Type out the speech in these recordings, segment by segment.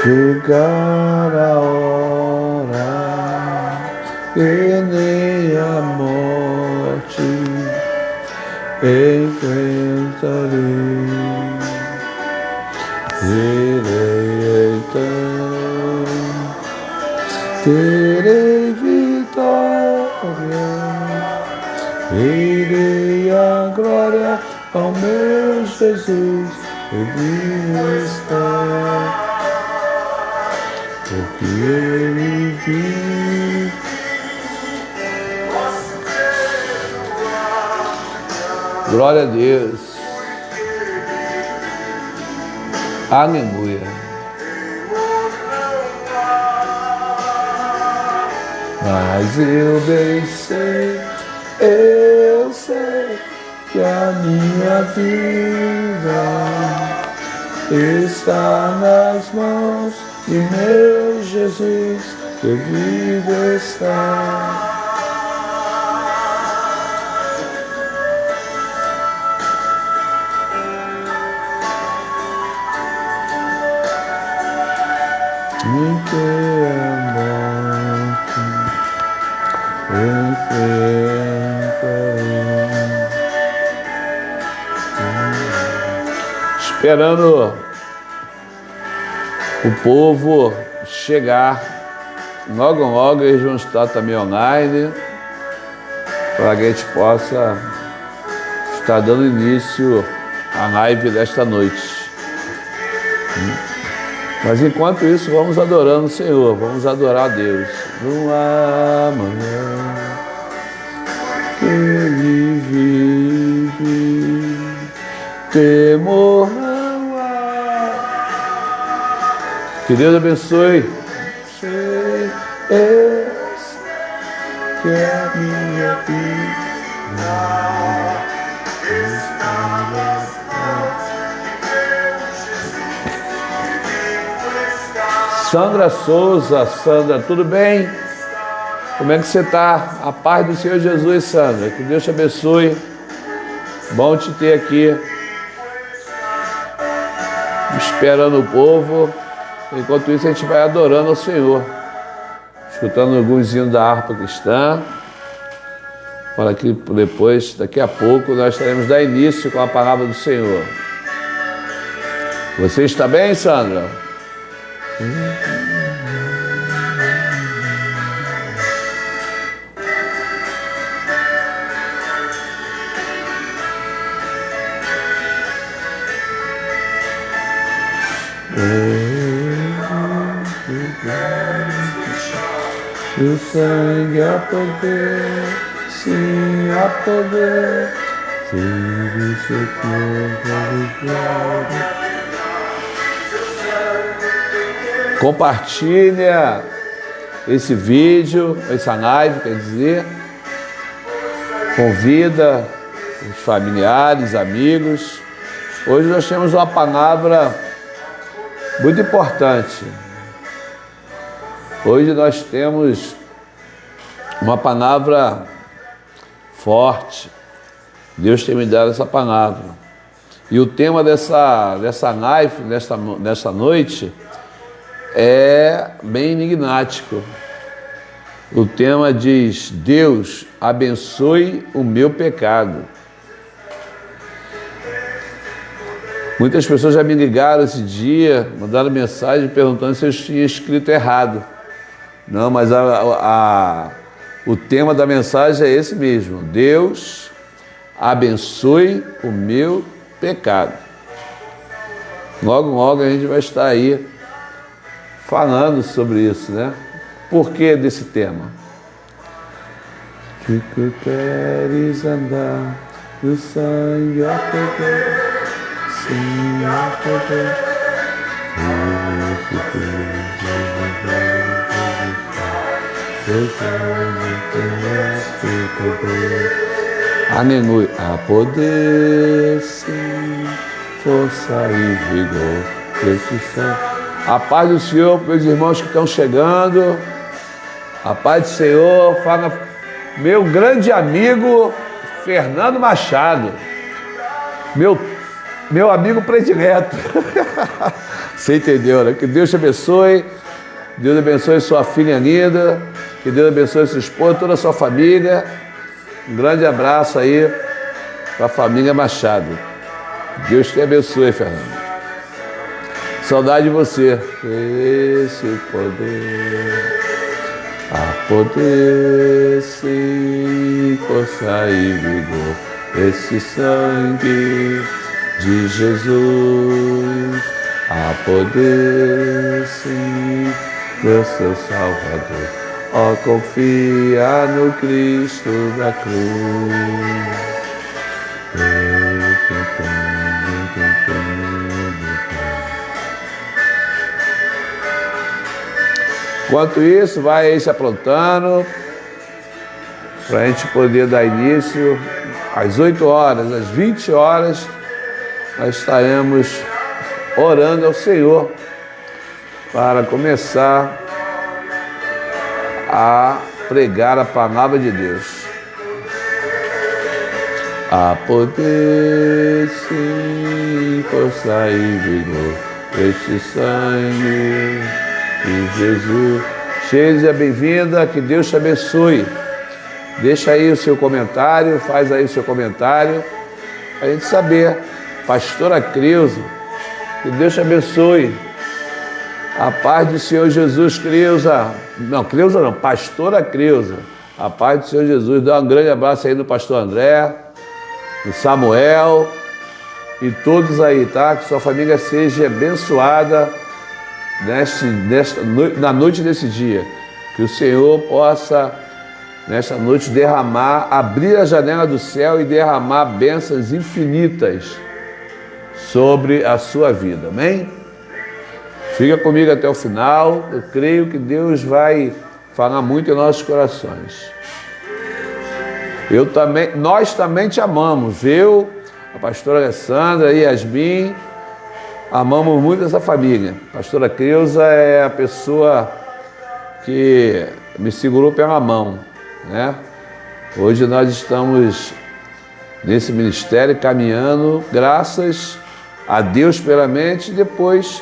chegar a hora e nem a morte enfrentarei. Irei então, terei vitória, irei a glória ao meu Jesus, ele está, porque ele vive. Glória a Deus. Aleluia. Mas eu bem sei, eu sei que a minha vida está nas mãos de meu Jesus, que vivo está. Em que a morte enfrentarei. Esperando o povo chegar, logo eles vão estar também online, para que a gente possa estar dando início à live desta noite. Mas enquanto isso, vamos adorando o Senhor, vamos adorar a Deus. No amanhã que Ele vive, temor não há. Que Deus abençoe. Sei que a minha vida Sandra Souza, Sandra, tudo bem? Como é que você está? A paz do Senhor Jesus, Sandra. Que Deus te abençoe. Bom te ter aqui. Esperando o povo. Enquanto isso, a gente vai adorando ao Senhor. Escutando alguns hinos da harpa cristã. Para que depois, daqui a pouco, nós teremos dar início com a palavra do Senhor. Você está bem, Sandra? O sangue a poder, sim a poder, teve seu corpo glória. Compartilha esse vídeo, essa live, quer dizer, convida os familiares, amigos. Hoje nós temos uma palavra muito importante. Hoje nós temos uma palavra forte. Deus tem me dado essa palavra. E o tema dessa live, nessa noite, é bem enigmático. O tema diz: Deus abençoe o meu pecado. Muitas pessoas já me ligaram esse dia, mandaram mensagem perguntando se eu tinha escrito errado. Não, mas o tema da mensagem é esse mesmo: Deus abençoe o meu pecado. Logo a gente vai estar aí falando sobre isso, né? Por que desse tema? Que tu queres andar no sangue a poder, sim a poder. Aleluia. A poder, sim, força e vigor. A paz do Senhor, meus irmãos que estão chegando. A paz do Senhor. Fala, meu grande amigo Fernando Machado. Meu meu amigo predileto. Você entendeu, né? Que Deus te abençoe. Deus abençoe sua filha linda. Que Deus abençoe sua esposa, toda a sua família. Um grande abraço aí para a família Machado. Deus te abençoe, Fernando. Saudade de você. Esse poder, a poder, sim, força e vigor. Esse sangue de Jesus, a poder, sim, do seu Salvador. Ó, confia no Cristo da cruz. Enquanto isso, vai aí se aprontando para a gente poder dar início às 8 horas, às 20 horas, nós estaremos orando ao Senhor para começar a pregar a palavra de Deus. A poder, sim, força e vigor, este sangue de Jesus. Seja bem-vinda, que Deus te abençoe. Deixa aí o seu comentário, faz aí o seu comentário, para a gente saber. Pastora Creuza, que Deus te abençoe. A paz do Senhor Jesus, Creuza. Não, Creuza não, Pastora Creuza. A paz do Senhor Jesus. Dá um grande abraço aí no pastor André, no Samuel e todos aí, tá? Que sua família seja abençoada na noite desse dia. Que o Senhor possa, nesta noite, abrir a janela do céu e derramar bênçãos infinitas sobre a sua vida. Amém? Fica comigo até o final. Eu creio que Deus vai falar muito em nossos corações. Nós também te amamos. Eu, a pastora Alessandra e Yasmin, amamos muito essa família. A pastora Creuza é a pessoa que me segurou pela mão, né? Hoje nós estamos nesse ministério caminhando, graças a Deus primeiramente, depois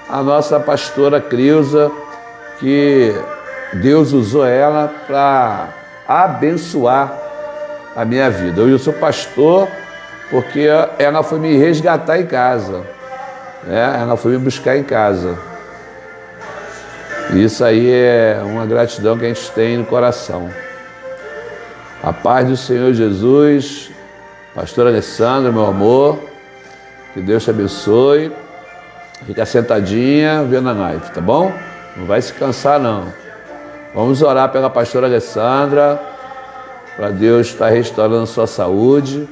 a nossa pastora Creuza, que Deus usou ela para abençoar a minha vida. Eu sou pastor porque ela foi me resgatar em casa, né? Ela foi me buscar em casa. Isso aí é uma gratidão que a gente tem no coração. A paz do Senhor Jesus, pastor Alessandro, meu amor, que Deus te abençoe. Fica sentadinha vendo a live, tá bom? Não vai se cansar, não. Vamos orar pela pastora Alessandra, para Deus estar restaurando sua saúde,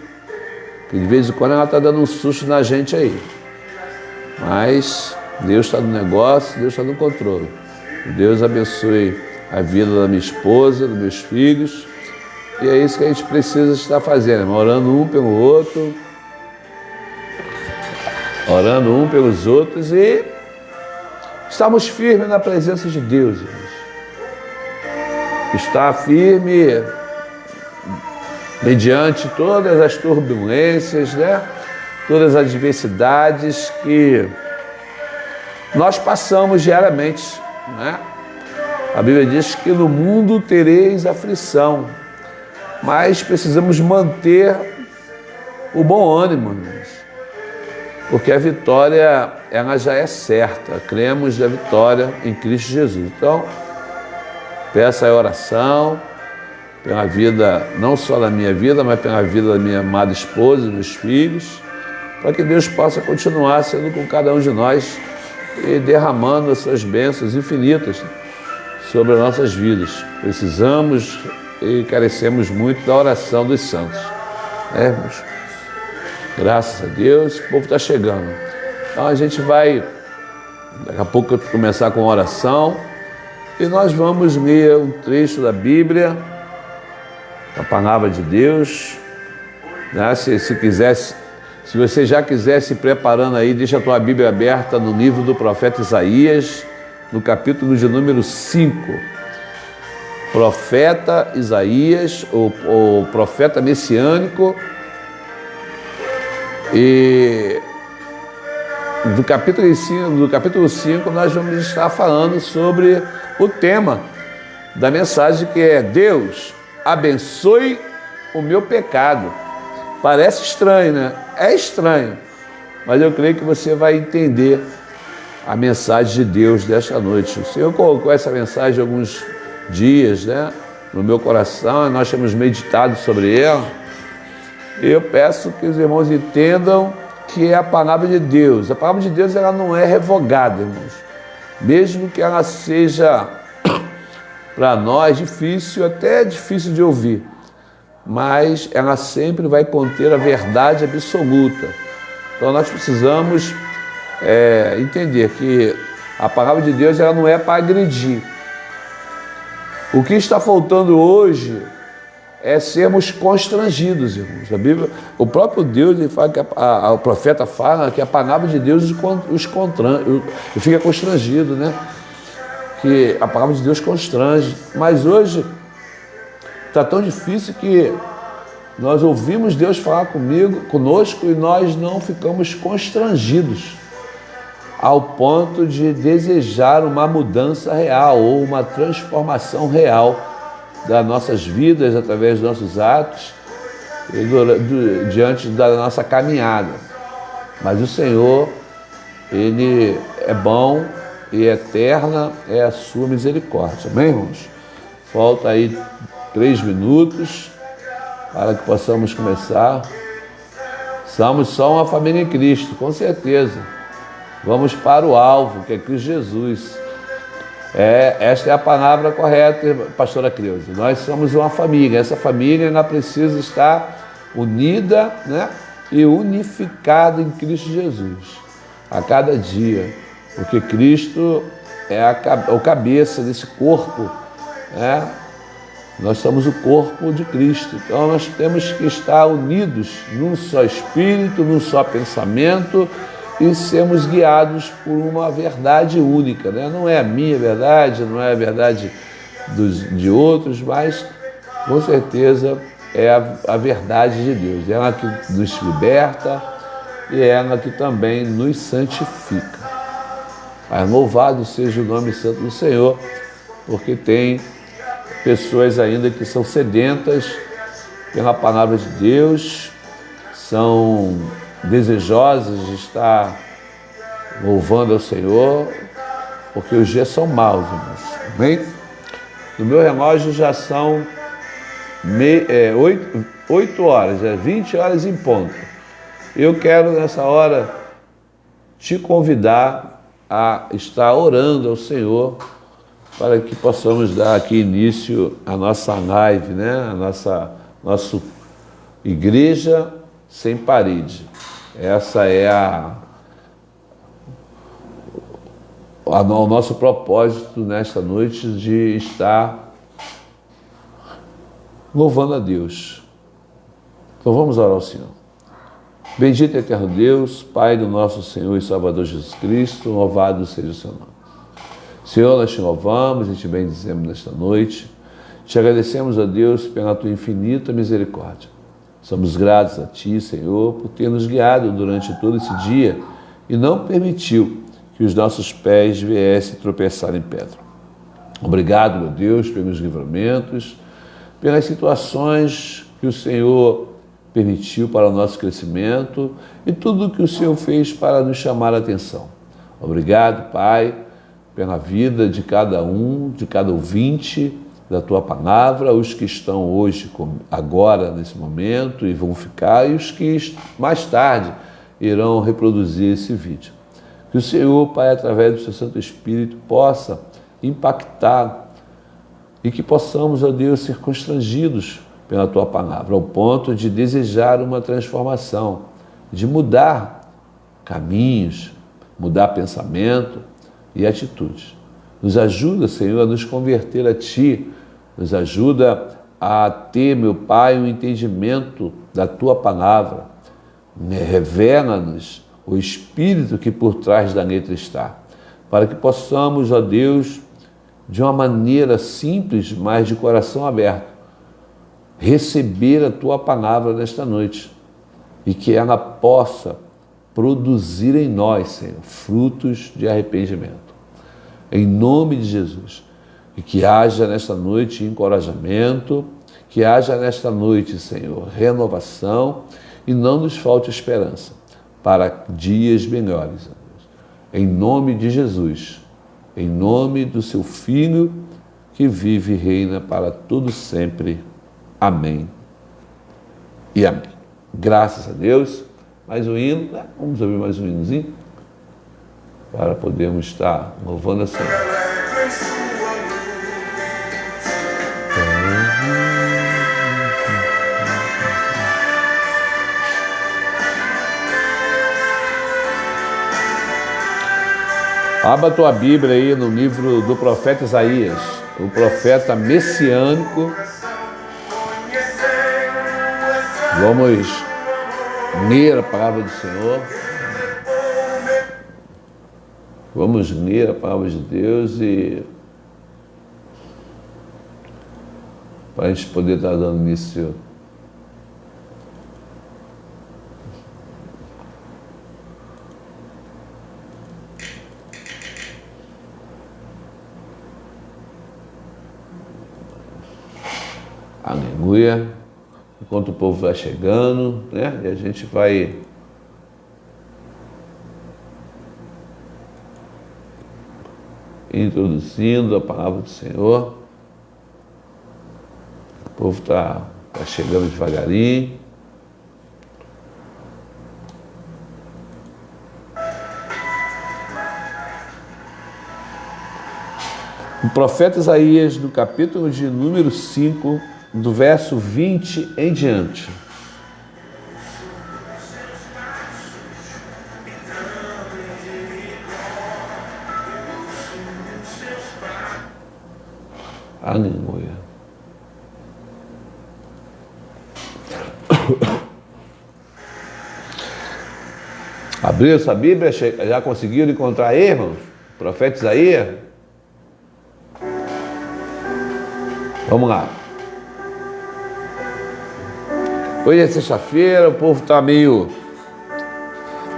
que de vez em quando ela está dando um susto na gente aí. Mas Deus está no negócio, Deus está no controle. Deus abençoe a vida da minha esposa, dos meus filhos. E é isso que a gente precisa estar fazendo, irmão, orando um pelo outro, orando um pelos outros e estamos firmes na presença de Deus, irmãos. Estar firme mediante todas as turbulências, né? Todas as adversidades que nós passamos diariamente, né? A Bíblia diz que no mundo tereis aflição, mas precisamos manter o bom ânimo, irmãos, porque a vitória, ela já é certa. Cremos na vitória em Cristo Jesus. Então, peça a oração pela vida, não só da minha vida, mas pela vida da minha amada esposa, dos meus filhos, para que Deus possa continuar sendo com cada um de nós e derramando as suas bênçãos infinitas sobre as nossas vidas. Precisamos e carecemos muito da oração dos santos. Irmãos? Graças a Deus, o povo está chegando. Então a gente vai, daqui a pouco, começar com a oração e nós vamos ler um trecho da Bíblia, a palavra de Deus, né? Se você já quiser se preparando aí, deixa a tua Bíblia aberta no livro do profeta Isaías, no capítulo de número 5. Profeta Isaías, o profeta messiânico, E do capítulo 5 nós vamos estar falando sobre o tema da mensagem, que é: Deus abençoe o meu pecado. Parece estranho, né? É estranho, mas eu creio que você vai entender a mensagem de Deus desta noite. O Senhor colocou essa mensagem alguns dias, né, no meu coração, e nós temos meditado sobre ela. Eu peço que os irmãos entendam que é a palavra de Deus. A palavra de Deus, ela não é revogada, irmãos. Mesmo que ela seja para nós difícil, até difícil de ouvir, mas ela sempre vai conter a verdade absoluta. Então nós precisamos entender que a palavra de Deus, ela não é para agredir. O que está faltando hoje é sermos constrangidos, irmãos. A Bíblia, o próprio Deus, ele fala que o profeta fala que a palavra de Deus fica constrangido, né? Que a palavra de Deus constrange. Mas hoje está tão difícil que nós ouvimos Deus falar conosco, e nós não ficamos constrangidos ao ponto de desejar uma mudança real ou uma transformação real das nossas vidas através dos nossos atos e diante da nossa caminhada. Mas o Senhor, Ele é bom e eterna é a sua misericórdia. Amém, irmãos? Falta aí 3 minutos para que possamos começar. Somos só uma família em Cristo, com certeza. Vamos para o alvo, que é Cristo Jesus. Esta é a palavra correta, pastora Creuza. Nós somos uma família. Essa família, ela precisa estar unida, né, e unificada em Cristo Jesus a cada dia, porque Cristo é o cabeça desse corpo, né? Nós somos o corpo de Cristo. Então nós temos que estar unidos num só espírito, num só pensamento, e sermos guiados por uma verdade única, né? Não é a minha verdade, não é a verdade de outros, mas com certeza é a verdade de Deus. É ela que nos liberta e é ela que também nos santifica. Mas louvado seja o nome santo do Senhor, porque tem pessoas ainda que são sedentas pela palavra de Deus, são desejosas de estar louvando ao Senhor, porque os dias são maus, irmãos. Amém? No meu relógio já são 8 horas, 20 horas em ponto. Eu quero nessa hora te convidar a estar orando ao Senhor para que possamos dar aqui início à nossa live, né? A nossa igreja sem parede. Essa é o nosso propósito nesta noite, de estar louvando a Deus. Então vamos orar ao Senhor. Bendito e eterno Deus, Pai do nosso Senhor e Salvador Jesus Cristo, louvado seja o seu nome. Senhor, nós te louvamos e te bendizemos nesta noite. Te agradecemos, a Deus, pela tua infinita misericórdia. Somos gratos a Ti, Senhor, por ter nos guiado durante todo esse dia e não permitiu que os nossos pés viessem tropeçar em pedra. Obrigado, meu Deus, pelos livramentos, pelas situações que o Senhor permitiu para o nosso crescimento e tudo o que o Senhor fez para nos chamar a atenção. Obrigado, Pai, pela vida de cada de cada ouvinte da Tua palavra, os que estão hoje, agora, nesse momento, e vão ficar, e os que mais tarde irão reproduzir esse vídeo. Que o Senhor, Pai, através do Seu Santo Espírito, possa impactar e que possamos, ó Deus, ser constrangidos pela Tua palavra, ao ponto de desejar uma transformação, de mudar caminhos, mudar pensamento e atitudes. Nos ajuda, Senhor, a nos converter a Ti, nos ajuda a ter, meu Pai, um entendimento da Tua palavra. Revela-nos o Espírito que por trás da letra está, para que possamos, ó Deus, de uma maneira simples, mas de coração aberto, receber a Tua palavra nesta noite e que ela possa produzir em nós, Senhor, frutos de arrependimento. Em nome de Jesus. E que haja nesta noite encorajamento, que haja nesta noite, Senhor, renovação e não nos falte esperança para dias melhores. Em nome de Jesus, em nome do seu Filho que vive e reina para todo sempre. Amém e amém. Graças a Deus. Mais um hino, né? Vamos ouvir mais um hinozinho para podermos estar louvando a Senhor. Abra a tua Bíblia aí no livro do profeta Isaías, o profeta messiânico. Vamos ler a palavra do Senhor. Vamos ler a palavra de Deus e para a gente poder estar dando início aleluia, enquanto o povo vai chegando, né? E a gente vai introduzindo a palavra do Senhor. O povo está chegando devagarinho. O profeta Isaías, no capítulo de número 5, do verso 20 em diante. Aleluia. Abriu essa Bíblia? Já conseguiram encontrar aí, irmãos? O profeta Isaías? Vamos lá. Hoje é sexta-feira, o povo está meio...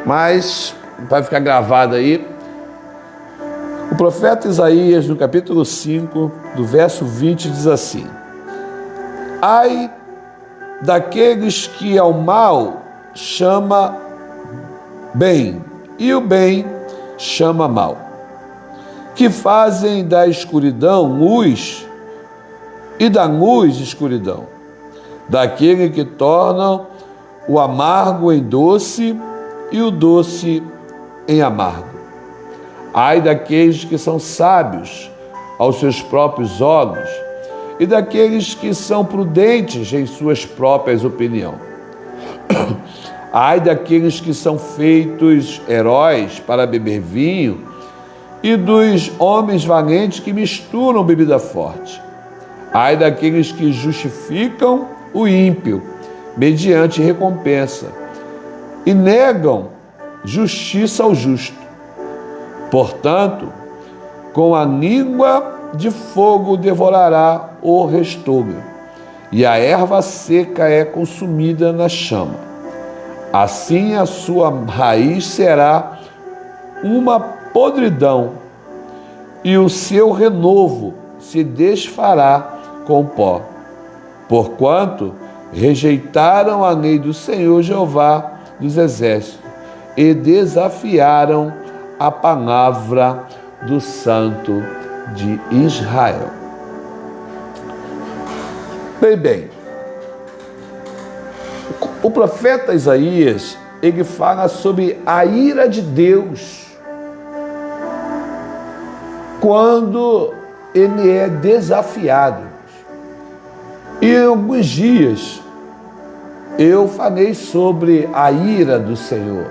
Mas vai ficar gravado aí. O profeta Isaías, no capítulo 5, do verso 20, diz assim: ai daqueles que ao mal chama bem, e o bem chama mal, que fazem da escuridão luz, e da luz escuridão, daquele que tornam o amargo em doce e o doce em amargo. Ai daqueles que são sábios aos seus próprios olhos e daqueles que são prudentes em suas próprias opiniões. Ai daqueles que são feitos heróis para beber vinho e dos homens valentes que misturam bebida forte. Ai daqueles que justificam o ímpio mediante recompensa e negam justiça ao justo. Portanto, com a língua de fogo devorará o restolho, e a erva seca é consumida na chama. Assim a sua raiz será uma podridão, e o seu renovo se desfará com pó. Porquanto rejeitaram a lei do Senhor Jeová dos exércitos e desafiaram a palavra do Santo de Israel. Bem, o profeta Isaías, ele fala sobre a ira de Deus quando ele é desafiado. E em alguns dias eu falei sobre a ira do Senhor.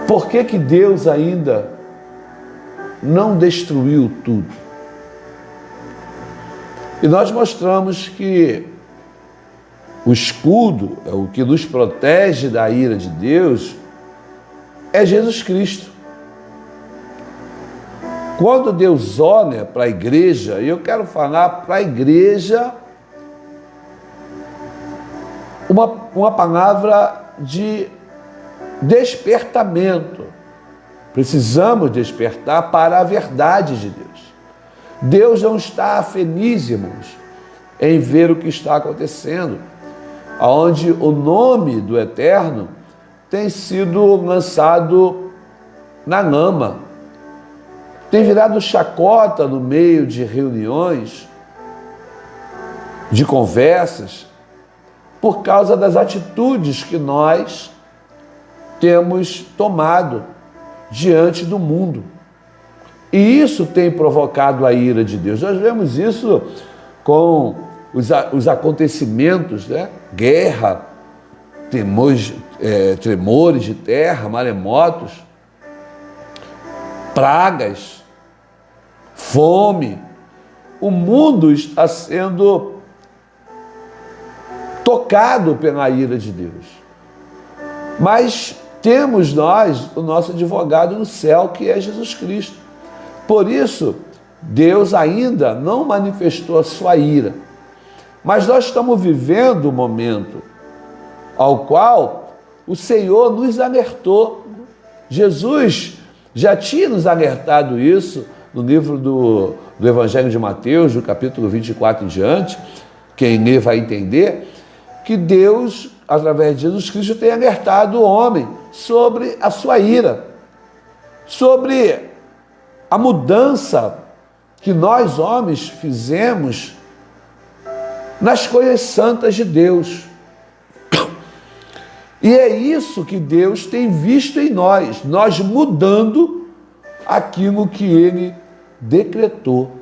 Por que que Deus ainda não destruiu tudo? E nós mostramos que o escudo, o que nos protege da ira de Deus, é Jesus Cristo. Quando Deus olha para a igreja, e eu quero falar para a igreja uma palavra de despertamento. Precisamos despertar para a verdade de Deus. Deus não está feliz, irmãos, em ver o que está acontecendo, onde o nome do Eterno tem sido lançado na lama, tem virado chacota no meio de reuniões, de conversas, por causa das atitudes que nós temos tomado diante do mundo. E isso tem provocado a ira de Deus. Nós vemos isso com os acontecimentos, né? Guerra, tremores de terra, maremotos, pragas, fome. O mundo está sendo tocado pela ira de Deus. Mas temos nós o nosso advogado no céu, que é Jesus Cristo. Por isso, Deus ainda não manifestou a sua ira. Mas nós estamos vivendo um momento ao qual o Senhor nos alertou. Jesus já tinha nos alertado isso no livro do Evangelho de Mateus, do capítulo 24 em diante. Quem lê vai entender que Deus, através de Jesus Cristo, tem alertado o homem sobre a sua ira, sobre a mudança que nós, homens, fizemos nas coisas santas de Deus. E é isso que Deus tem visto em nós mudando aquilo que Ele decretou,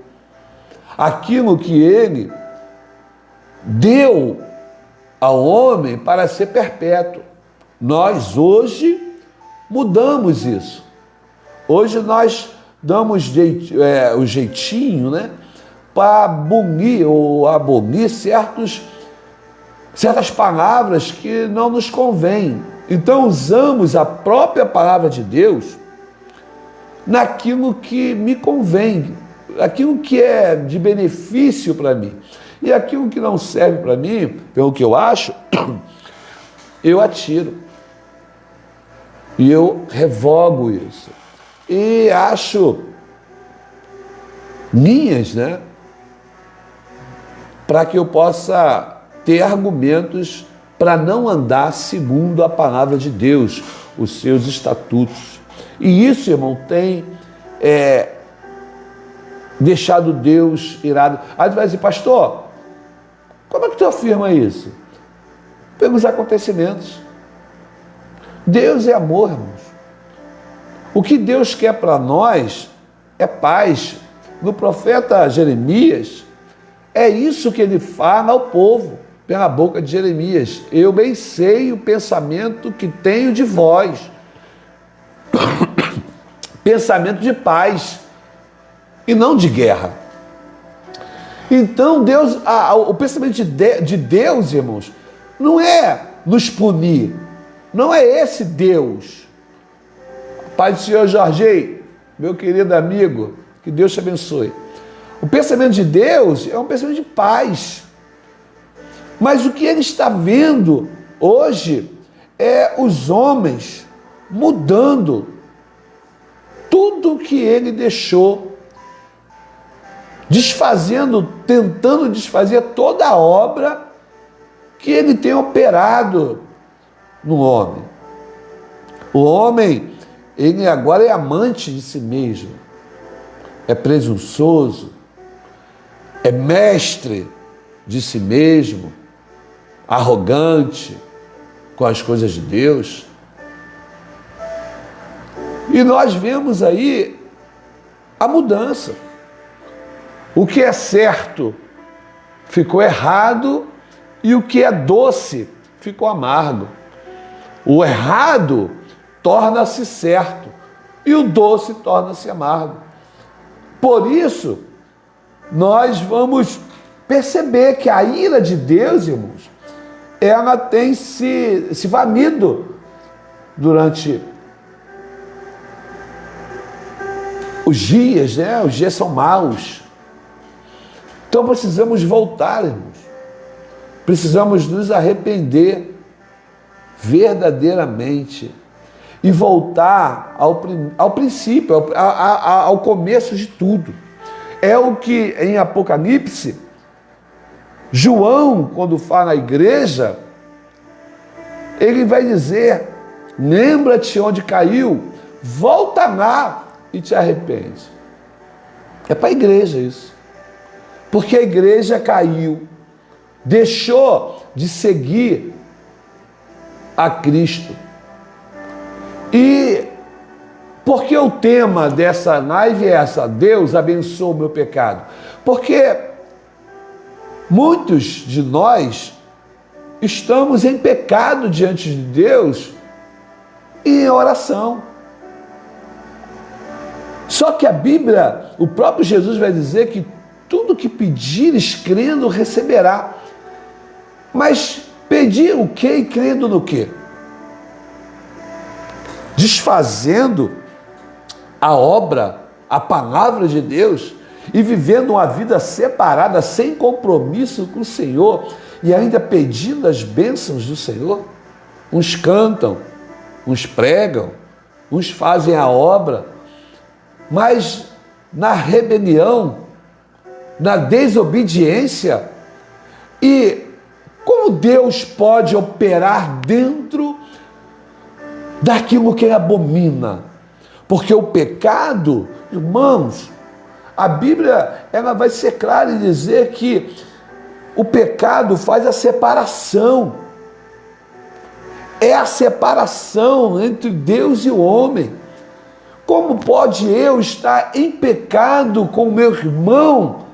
aquilo que Ele deu ao homem para ser perpétuo. Nós hoje mudamos isso. Hoje nós damos o jeitinho, né, para abolir certas palavras que não nos convêm. Então usamos a própria palavra de Deus naquilo que me convém, aquilo que é de benefício para mim. E aquilo que não serve para mim, pelo que eu acho, eu atiro. E eu revogo isso. E acho minhas, né? Para que eu possa ter argumentos para não andar segundo a palavra de Deus, os seus estatutos. E isso, irmão, tem deixado Deus irado. Aí tu vai dizer, pastor, como é que tu afirma isso? Pelos acontecimentos. Deus é amor, irmãos. O que Deus quer para nós é paz. No profeta Jeremias, é isso que ele fala ao povo, pela boca de Jeremias. Eu bem sei o pensamento que tenho de vós. Pensamento de paz e não de guerra. Então, Deus, o pensamento de Deus, irmãos, não é nos punir. Não é esse Deus. Pai do Senhor Jorge, meu querido amigo, que Deus te abençoe. O pensamento de Deus é um pensamento de paz. Mas o que ele está vendo hoje é os homens mudando tudo que ele deixou, tentando desfazer toda a obra que ele tem operado no homem. O homem, ele agora é amante de si mesmo, é presunçoso, é mestre de si mesmo, arrogante com as coisas de Deus. E nós vemos aí a mudança. O que é certo ficou errado e o que é doce ficou amargo. O errado torna-se certo e o doce torna-se amargo. Por isso, nós vamos perceber que a ira de Deus, irmãos, ela tem se valido durante os dias, né? Os dias são maus. Então precisamos voltar, irmãos. Precisamos nos arrepender verdadeiramente e voltar ao princípio, ao começo de tudo. É o que em Apocalipse, João, quando fala à igreja, ele vai dizer: lembra-te onde caiu, volta lá e te arrepende. É para a igreja isso. Porque a igreja caiu, deixou de seguir a Cristo. E porque o tema dessa live é essa: Deus abençoa o meu pecado. Porque muitos de nós estamos em pecado diante de Deus e em oração. Só que a Bíblia, o próprio Jesus vai dizer que tudo que pedires crendo receberá. Mas pedir o quê e crendo no quê? Desfazendo a obra, a palavra de Deus e vivendo uma vida separada, sem compromisso com o Senhor e ainda pedindo as bênçãos do Senhor. Uns cantam, uns pregam, uns fazem a obra, mas na rebelião, na desobediência. E como Deus pode operar dentro daquilo que ele abomina? Porque o pecado, irmãos, a Bíblia ela vai ser clara em dizer que o pecado faz a separação. É a separação entre Deus e o homem. Como pode eu estar em pecado com o meu irmão,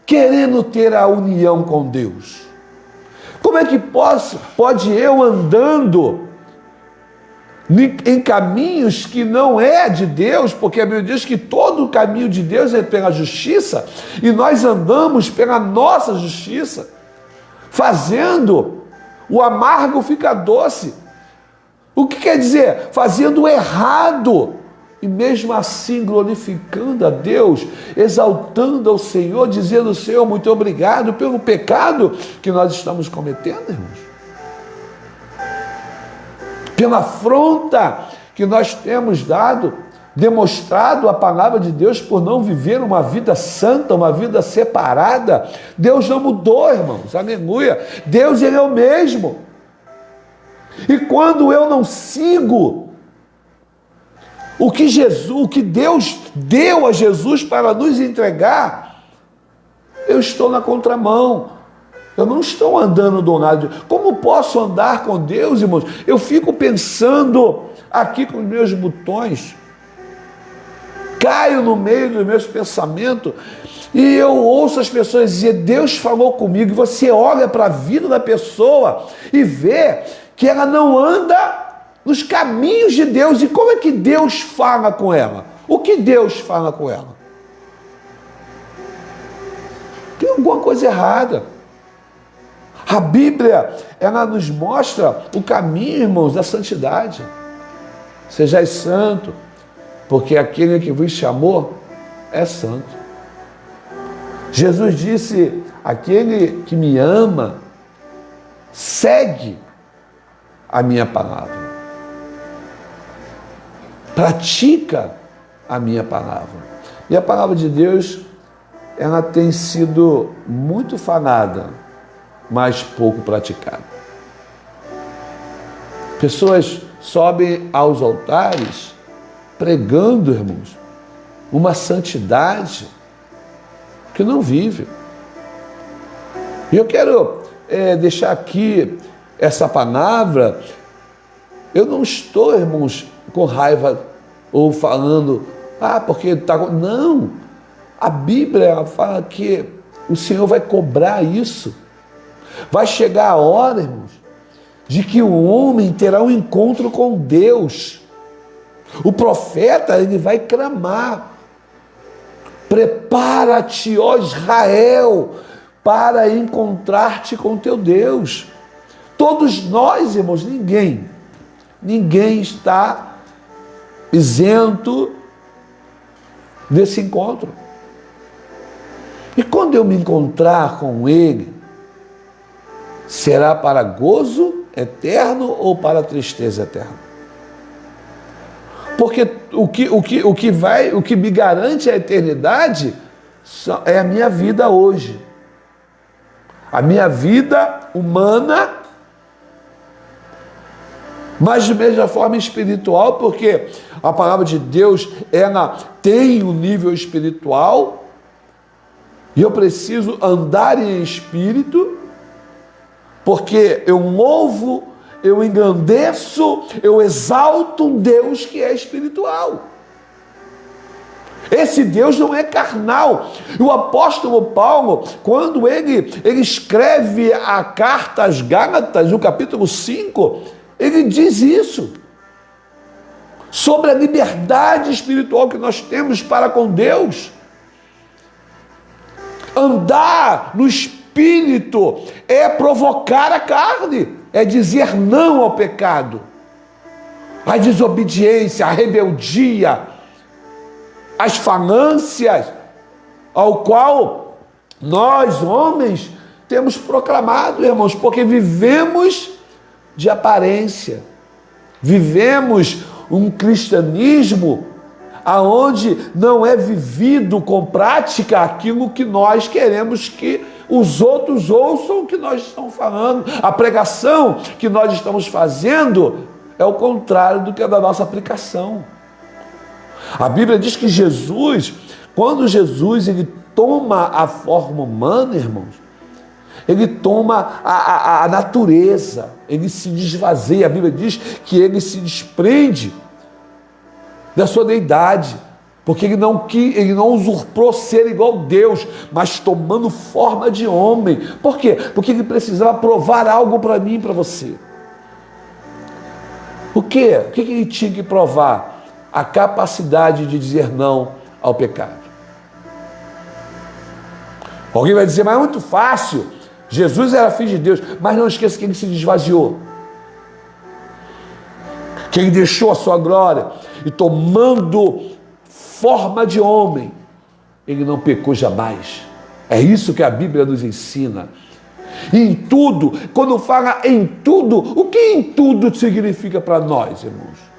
querendo ter a união com Deus? Como é que pode eu andando em caminhos que não é de Deus, porque a Bíblia diz que todo o caminho de Deus é pela justiça, e nós andamos pela nossa justiça, fazendo o amargo ficar doce. O que quer dizer? Fazendo o errado, e mesmo assim glorificando a Deus, exaltando ao Senhor, dizendo: Senhor, muito obrigado pelo pecado que nós estamos cometendo, irmãos. Pela afronta que nós temos demonstrado a palavra de Deus por não viver uma vida santa, uma vida separada. Deus não mudou, irmãos, aleluia. Deus, ele é o mesmo. E quando eu não sigo o que Deus deu a Jesus para nos entregar, eu estou na contramão. Eu não estou andando do lado. Como posso andar com Deus, irmãos? Eu fico pensando aqui com os meus botões, caio no meio dos meus pensamentos e eu ouço as pessoas dizer: Deus falou comigo. E você olha para a vida da pessoa e vê que ela não anda nos caminhos de Deus. E como é que Deus fala com ela? O que Deus fala com ela? Tem alguma coisa errada. A Bíblia, ela nos mostra o caminho, irmãos, da santidade. Sejais santo, porque aquele que vos chamou é santo. Jesus disse: aquele que me ama, segue a minha palavra. Pratica a minha palavra. E a palavra de Deus, ela tem sido muito falada, mas pouco praticada. Pessoas sobem aos altares pregando, irmãos, uma santidade que não vive. E eu quero deixar aqui essa palavra. Eu não estou, irmãos, com raiva ou falando: porque está... Não, a Bíblia ela fala que o Senhor vai cobrar isso. Vai chegar a hora, irmãos, de que o homem terá um encontro com Deus. O profeta, ele vai clamar: prepara-te, ó Israel, para encontrar-te com teu Deus. Todos nós, irmãos, ninguém está isento desse encontro. E quando eu me encontrar com Ele, será para gozo eterno ou para tristeza eterna? Porque o que me garante a eternidade é a minha vida hoje. A minha vida humana, mas de mesma forma espiritual, porque a palavra de Deus, ela tem um nível espiritual, e eu preciso andar em espírito, porque eu louvo, eu engrandeço, eu exalto um Deus que é espiritual. Esse Deus não é carnal. E o apóstolo Paulo, quando ele escreve a carta às Gálatas, no capítulo 5, ele diz isso, sobre a liberdade espiritual que nós temos para com Deus. Andar no Espírito é provocar a carne, é dizer não ao pecado, à desobediência, à rebeldia, às falâncias, ao qual nós, homens, temos proclamado, irmãos, porque vivemos de aparência, vivemos um cristianismo aonde não é vivido com prática aquilo que nós queremos que os outros ouçam o que nós estamos falando. A pregação que nós estamos fazendo é o contrário do que é da nossa aplicação. A Bíblia diz que Jesus, quando Jesus ele toma a forma humana, irmãos, ele toma a natureza, ele se desvazia. A Bíblia diz que ele se desprende da sua deidade, porque ele não usurpou ser igual a Deus, mas tomando forma de homem. Por quê? Porque ele precisava provar algo para mim e para você. O quê? O que ele tinha que provar? A capacidade de dizer não ao pecado. Alguém vai dizer, mas é muito fácil. Jesus era filho de Deus, mas não esqueça que ele se esvaziou, que ele deixou a sua glória e tomando forma de homem, ele não pecou jamais. É isso que a Bíblia nos ensina. Em tudo, quando fala em tudo, o que em tudo significa para nós, irmãos?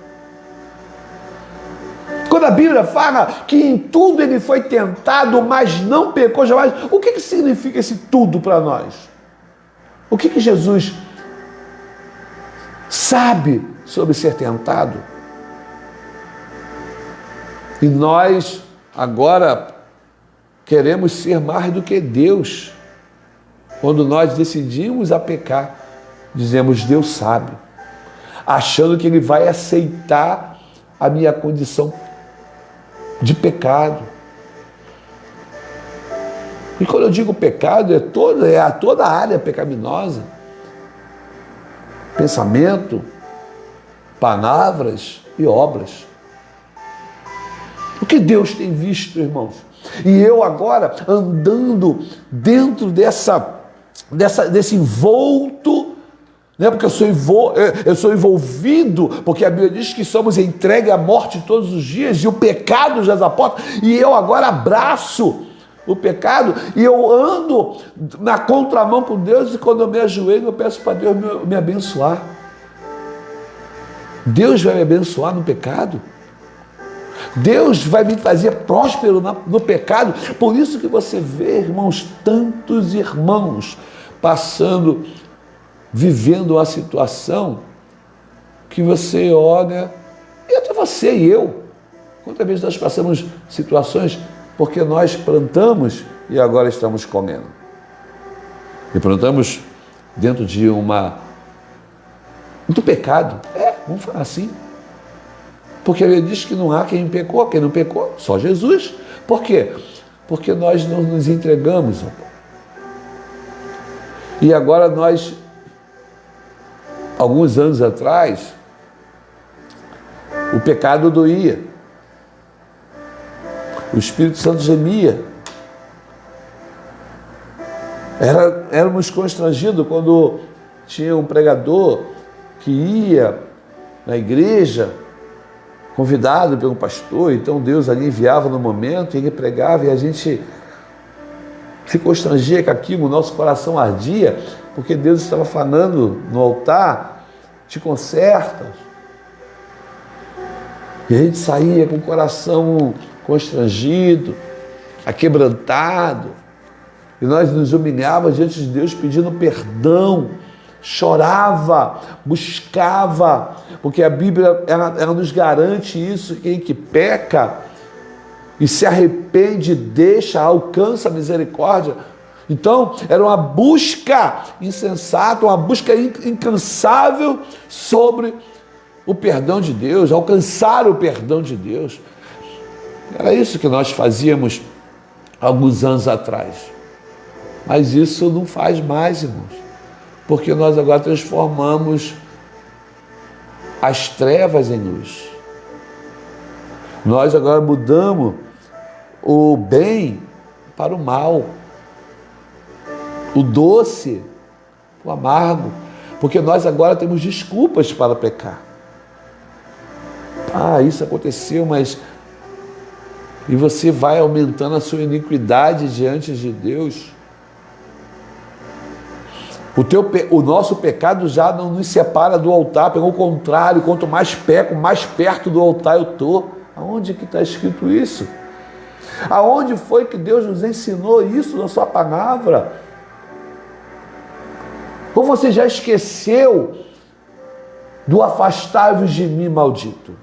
Quando a Bíblia fala que em tudo ele foi tentado, mas não pecou jamais, o que significa esse tudo para nós? O que Jesus sabe sobre ser tentado? E nós agora queremos ser mais do que Deus. Quando nós decidimos a pecar, dizemos Deus sabe, achando que Ele vai aceitar a minha condição de pecado. E quando eu digo pecado, é toda a área pecaminosa. Pensamento, palavras e obras. O que Deus tem visto, irmãos? E eu agora, andando dentro desse envolto, né? Porque eu sou envolvido, porque a Bíblia diz que somos entregues à morte todos os dias, e o pecado já aporta, e eu agora abraço o pecado, e eu ando na contramão com Deus, e quando eu me ajoelho, eu peço para Deus me abençoar. Deus vai me abençoar no pecado? Deus vai me fazer próspero no pecado? Por isso que você vê, irmãos, tantos irmãos vivendo uma situação que você olha, e até você e eu, quantas vezes nós passamos situações porque nós plantamos e agora estamos comendo. E plantamos dentro do pecado. Vamos falar assim. Porque ele diz que não há quem não pecou, só Jesus. Por quê? Porque nós não nos entregamos. E agora nós, alguns anos atrás, o pecado doía. O Espírito Santo gemia. Éramos constrangidos quando tinha um pregador que ia na igreja, convidado pelo pastor, então Deus ali enviava no momento, e ele pregava, e a gente se constrangia com aquilo, o nosso coração ardia, porque Deus estava falando no altar, te consertas. E a gente saía com o coração constrangido, aquebrantado, e nós nos humilhávamos diante de Deus pedindo perdão, chorava, buscava, porque a Bíblia ela nos garante isso, quem que peca e se arrepende, deixa, alcança a misericórdia. Então, era uma busca insensata, uma busca incansável sobre o perdão de Deus, alcançar o perdão de Deus. Era isso que nós fazíamos alguns anos atrás. Mas isso não faz mais, irmãos, porque nós agora transformamos as trevas em luz. Nós agora mudamos o bem para o mal, o doce, o amargo, porque nós agora temos desculpas para pecar. Ah, isso aconteceu, mas... E você vai aumentando a sua iniquidade diante de Deus. O nosso pecado já não nos separa do altar, pelo contrário, quanto mais peco, mais perto do altar eu estou. Aonde que está escrito isso? Aonde foi que Deus nos ensinou isso na sua palavra? Ou você já esqueceu do afastai-vos de mim, maldito,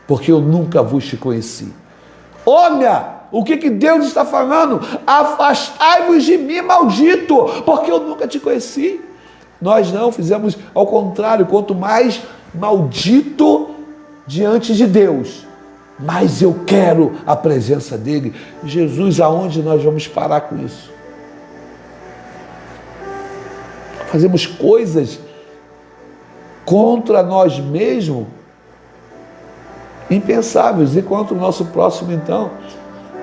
porque eu nunca vos te conheci? Olha, o que Deus está falando? Afastai-vos de mim, maldito, porque eu nunca te conheci. Nós não fizemos ao contrário, quanto mais maldito diante de Deus, mais eu quero a presença dele. Jesus, aonde nós vamos parar com isso? Fazemos coisas contra nós mesmos, impensáveis, e contra o nosso próximo. Então,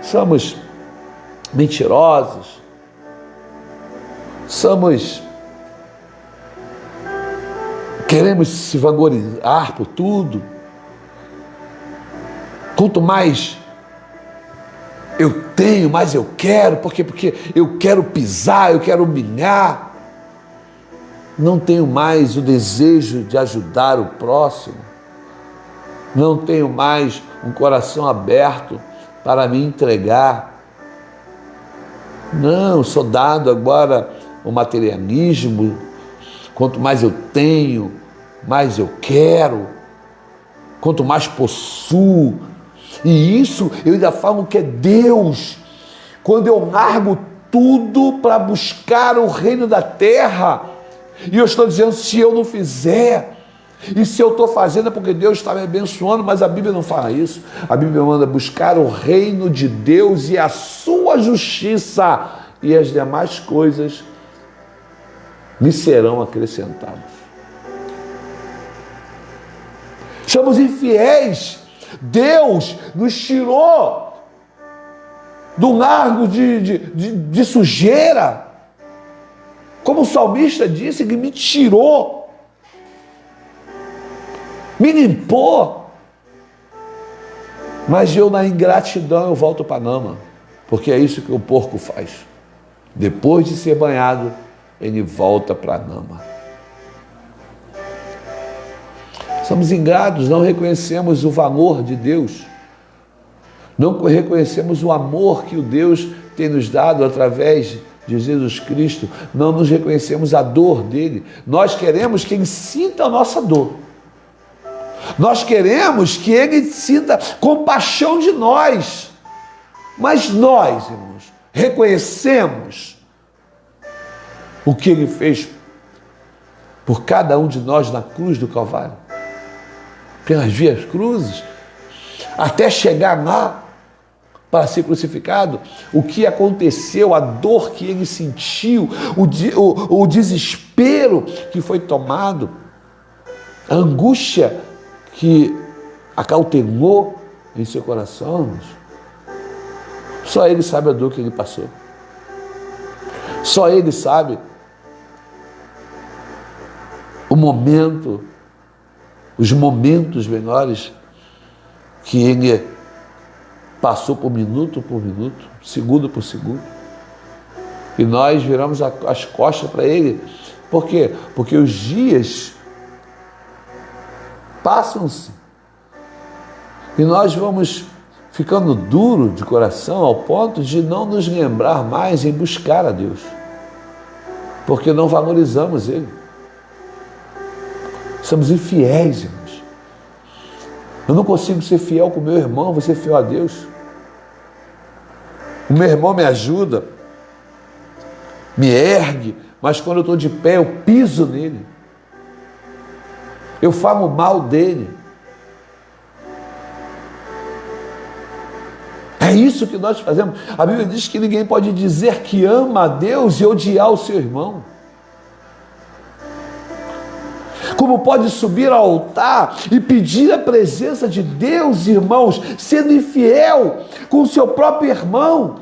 somos mentirosos, queremos se vangloriar por tudo. Quanto mais eu tenho, mais eu quero, porque eu quero pisar, eu quero humilhar. Não tenho mais o desejo de ajudar o próximo. Não tenho mais um coração aberto para me entregar. Não, sou dado agora ao materialismo. Quanto mais eu tenho, mais eu quero. Quanto mais possuo. E isso eu ainda falo que é Deus. Quando eu largo tudo para buscar o reino da terra. E eu estou dizendo, se eu não fizer, e se eu estou fazendo é porque Deus está me abençoando, mas a Bíblia não fala isso. A Bíblia manda buscar o reino de Deus e a sua justiça, e as demais coisas lhe serão acrescentadas. Somos infiéis. Deus nos tirou do largo de sujeira. Como o salmista disse, que me tirou, me limpou, mas eu na ingratidão eu volto para a lama, porque é isso que o porco faz. Depois de ser banhado, ele volta para a lama. Somos ingratos, não reconhecemos o valor de Deus, não reconhecemos o amor que o Deus tem nos dado através de Jesus Cristo, não nos reconhecemos a dor dele. Nós queremos que ele sinta a nossa dor. Nós queremos que ele sinta compaixão de nós. Mas nós, irmãos, reconhecemos o que ele fez por cada um de nós na cruz do Calvário, pelas vias cruzes, até chegar lá para ser crucificado. O que aconteceu, a dor que ele sentiu, o desespero que foi tomado, a angústia que acautelou em seu coração. Só ele sabe a dor que ele passou. Só ele sabe o momento, os momentos menores que ele passou por minuto, segundo por segundo. E nós viramos as costas para ele Por quê? Porque os dias passam-se e nós vamos ficando duro de coração ao ponto de não nos lembrar mais em buscar a Deus, porque não valorizamos Ele. Somos infiéis, irmãos. Eu não consigo ser fiel com o meu irmão, vou ser fiel a Deus. O meu irmão me ajuda, me ergue, mas quando eu estou de pé, eu piso nele. Eu falo mal dele. É isso que nós fazemos. A Bíblia diz que ninguém pode dizer que ama a Deus e odiar o seu irmão. Como pode subir ao altar e pedir a presença de Deus, irmãos, sendo infiel com o seu próprio irmão,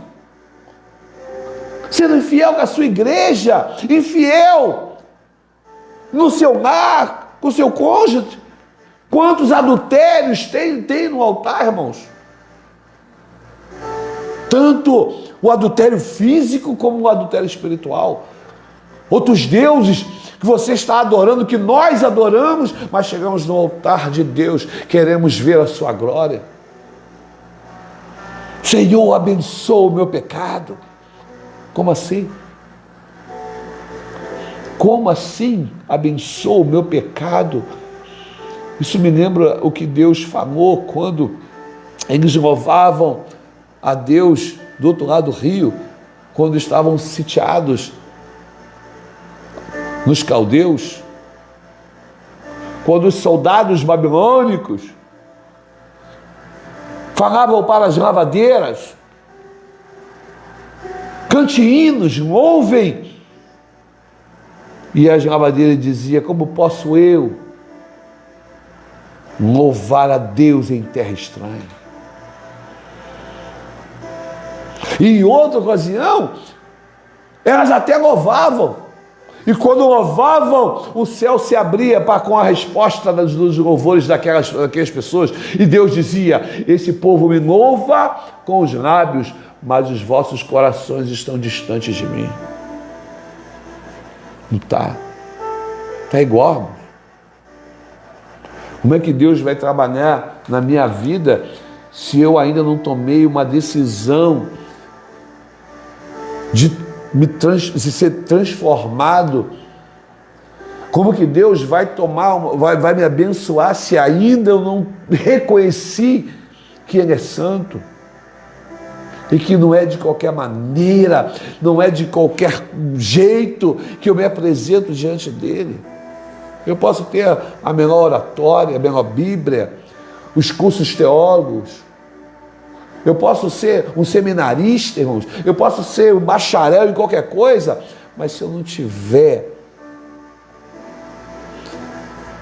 sendo infiel com a sua igreja, infiel no seu lar, com o seu cônjuge? Quantos adultérios tem no altar, irmãos? Tanto o adultério físico como o adultério espiritual. Outros deuses que você está adorando, que nós adoramos, mas chegamos no altar de Deus, queremos ver a sua glória. Senhor, abençoa o meu pecado. Como assim? Como assim abençoa o meu pecado? Isso me lembra o que Deus falou quando eles louvavam a Deus do outro lado do rio, quando estavam sitiados nos caldeus, quando os soldados babilônicos falavam para as lavadeiras: cante hinos, louvem. E as lavadeiras diziam: como posso eu louvar a Deus em terra estranha? E em outra ocasião, elas até louvavam. E quando louvavam, o céu se abria com a resposta dos louvores daquelas pessoas. E Deus dizia: esse povo me louva com os lábios, mas os vossos corações estão distantes de mim. Não está? Está igual, irmão. Como é que Deus vai trabalhar na minha vida se eu ainda não tomei uma decisão de ser transformado? Como que Deus vai me abençoar se ainda eu não reconheci que Ele é santo? E que não é de qualquer maneira, não é de qualquer jeito que eu me apresento diante dEle. Eu posso ter a melhor oratória, a melhor Bíblia, os cursos teólogos, eu posso ser um seminarista, irmãos, eu posso ser um bacharel em qualquer coisa, mas se eu não tiver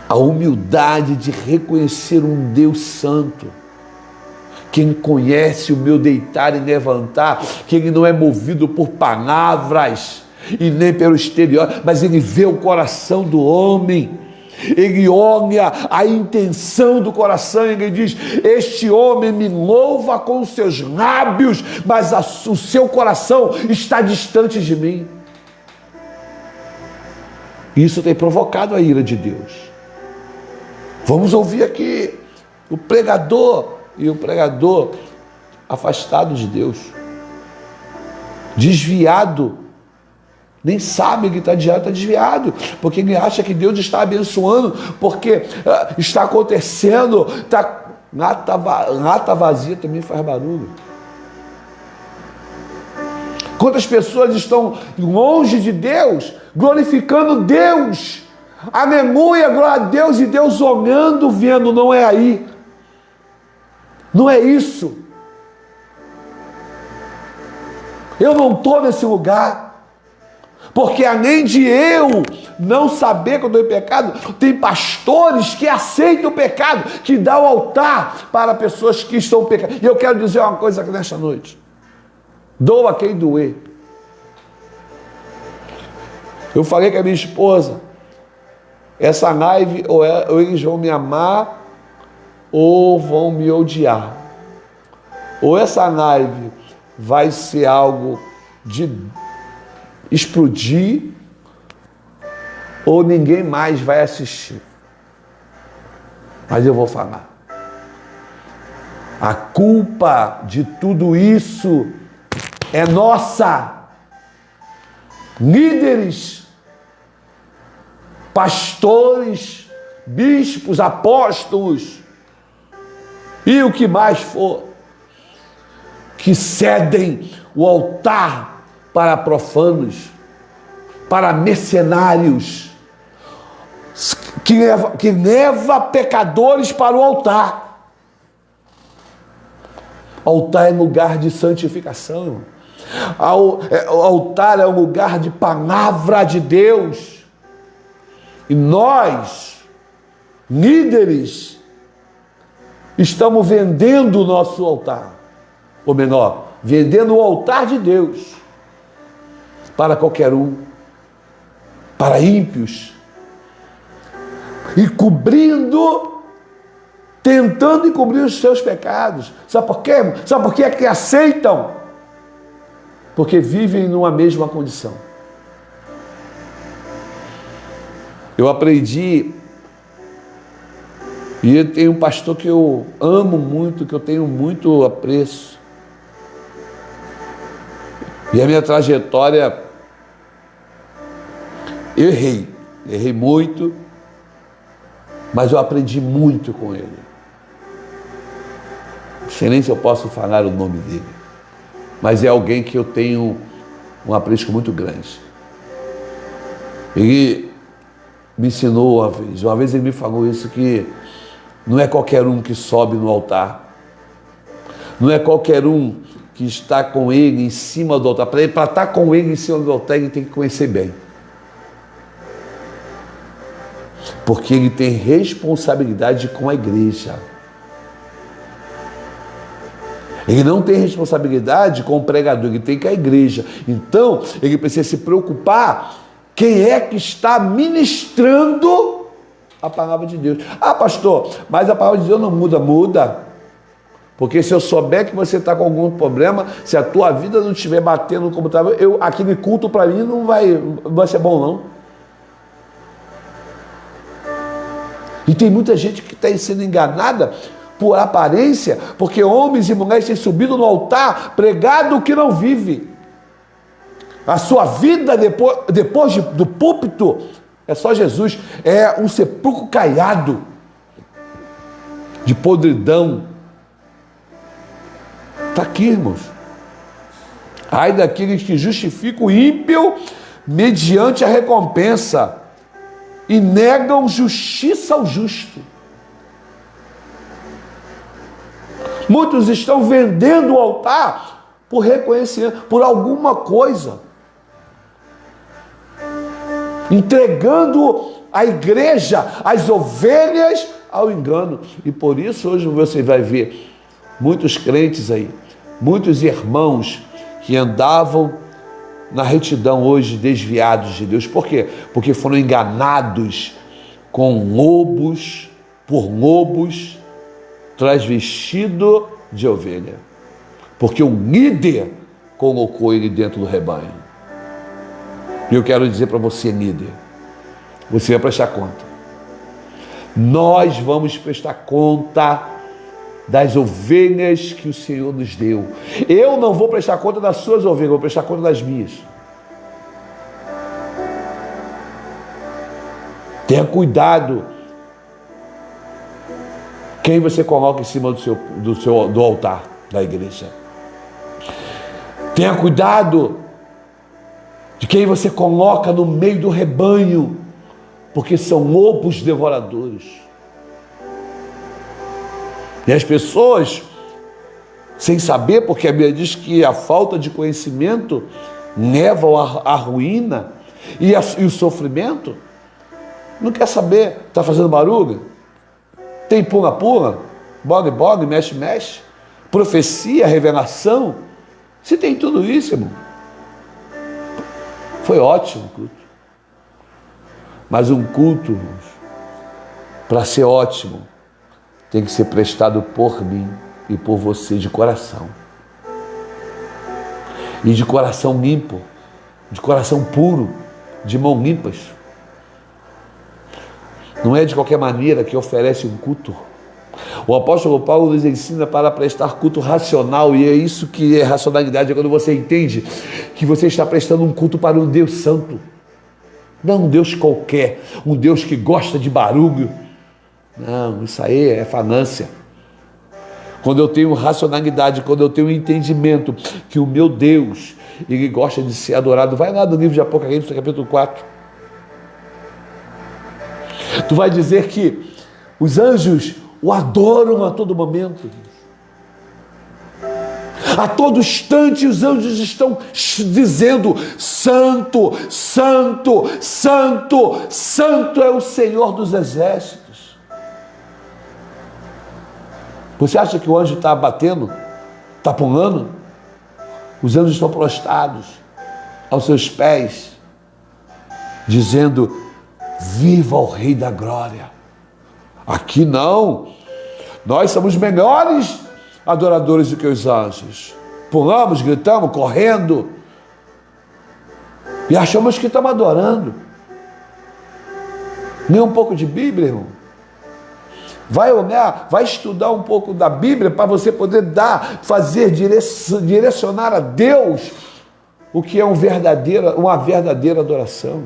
a humildade de reconhecer um Deus santo, quem conhece o meu deitar e levantar, que Ele não é movido por palavras e nem pelo exterior, mas Ele vê o coração do homem. Ele olha a intenção do coração e Ele diz: este homem me louva com os seus lábios, mas o seu coração está distante de mim. Isso tem provocado a ira de Deus. Vamos ouvir aqui o pregador afastado de Deus, desviado, nem sabe que está desviado, porque ele acha que Deus está abençoando, porque está acontecendo, lata vazia também faz barulho. Quantas pessoas estão longe de Deus, glorificando Deus, aleluia, glória a Deus, e Deus olhando, vendo, não é aí, não é isso, eu não estou nesse lugar. Porque além de eu não saber que eu estou em pecado, tem pastores que aceitam o pecado, que dão altar para pessoas que estão pecando. E eu quero dizer uma coisa aqui nesta noite: doa quem doer. Eu falei com a minha esposa, essa live ou eles vão me amar ou vão me odiar. Ou essa live vai ser algo de explodir, ou ninguém mais vai assistir. Mas eu vou falar. A culpa de tudo isso é nossa. Líderes, pastores, bispos, apóstolos e o que mais for, que cedem o altar para profanos, para mercenários, que leva pecadores para o altar. Altar é lugar de santificação. O altar é um lugar de palavra de Deus. E nós, líderes, estamos vendendo o nosso altar. Ou menor, vendendo o altar de Deus para qualquer um, para ímpios, e tentando encobrir os seus pecados. Sabe por quê? Sabe por que é que aceitam? Porque vivem numa mesma condição. Eu aprendi, e tem um pastor que eu amo muito, que eu tenho muito apreço. E a minha trajetória, eu errei muito, mas eu aprendi muito com ele. Não sei nem se eu posso falar o nome dele, mas é alguém que eu tenho um apreço muito grande. Ele me ensinou uma vez ele me falou isso, que não é qualquer um que sobe no altar, não é qualquer um que está com ele em cima do altar. Para estar com ele em cima do altar, ele tem que conhecer bem. Porque ele tem responsabilidade com a igreja. Ele não tem responsabilidade com o pregador, ele tem com a igreja. Então, ele precisa se preocupar quem é que está ministrando a palavra de Deus. Ah, pastor, mas a palavra de Deus não muda. Muda. Porque se eu souber que você está com algum problema, se a tua vida não estiver batendo como estava, aquele culto para mim não vai ser bom, não. E tem muita gente que está sendo enganada por aparência, porque homens e mulheres têm subido no altar, pregado o que não vive. A sua vida depois do púlpito é só Jesus, é um sepulcro caiado de podridão. Está aqui, irmãos. Ai daqueles que justificam o ímpio mediante a recompensa e negam justiça ao justo. Muitos estão vendendo o altar por reconhecimento, por alguma coisa, entregando a igreja, as ovelhas ao engano. E por isso hoje você vai ver muitos crentes aí, muitos irmãos que andavam na retidão hoje desviados de Deus. Por quê? Porque foram enganados por lobos transvestido de ovelha. Porque o líder colocou ele dentro do rebanho. E eu quero dizer para você, líder, você vai prestar conta. Nós vamos prestar conta das ovelhas que o Senhor nos deu. Eu não vou prestar conta das suas ovelhas, vou prestar conta das minhas. Tenha cuidado quem você coloca em cima do altar da igreja. Tenha cuidado de quem você coloca no meio do rebanho, porque são lobos devoradores. E as pessoas, sem saber, porque a Bíblia diz que a falta de conhecimento leva à ruína e o sofrimento, não quer saber, está fazendo barulho? Tem pula-pula, bogue-bogue, mexe-mexe, profecia, revelação. Se tem tudo isso, irmão, foi ótimo o culto. Mas um culto, para ser ótimo, tem que ser prestado por mim e por você de coração. E de coração limpo, de coração puro, de mãos limpas. Não é de qualquer maneira que oferece um culto. O apóstolo Paulo nos ensina para prestar culto racional, e é isso que é racionalidade, é quando você entende que você está prestando um culto para um Deus santo. Não um Deus qualquer, um Deus que gosta de barulho. Não, isso aí é fanância. Quando eu tenho racionalidade, quando eu tenho entendimento que o meu Deus, Ele gosta de ser adorado. Vai lá no livro de Apocalipse, capítulo 4. Tu vai dizer que os anjos o adoram a todo momento. A todo instante os anjos estão dizendo: Santo, Santo, Santo, Santo é o Senhor dos exércitos. Você acha que o anjo está batendo? Está pulando? Os anjos estão prostrados aos seus pés, dizendo: viva o Rei da Glória. Aqui não. Nós somos melhores adoradores do que os anjos. Pulamos, gritamos, correndo e achamos que estamos adorando. Nem um pouco de Bíblia, irmão. Vai olhar, vai estudar um pouco da Bíblia para você poder direcionar a Deus o que é uma verdadeira adoração.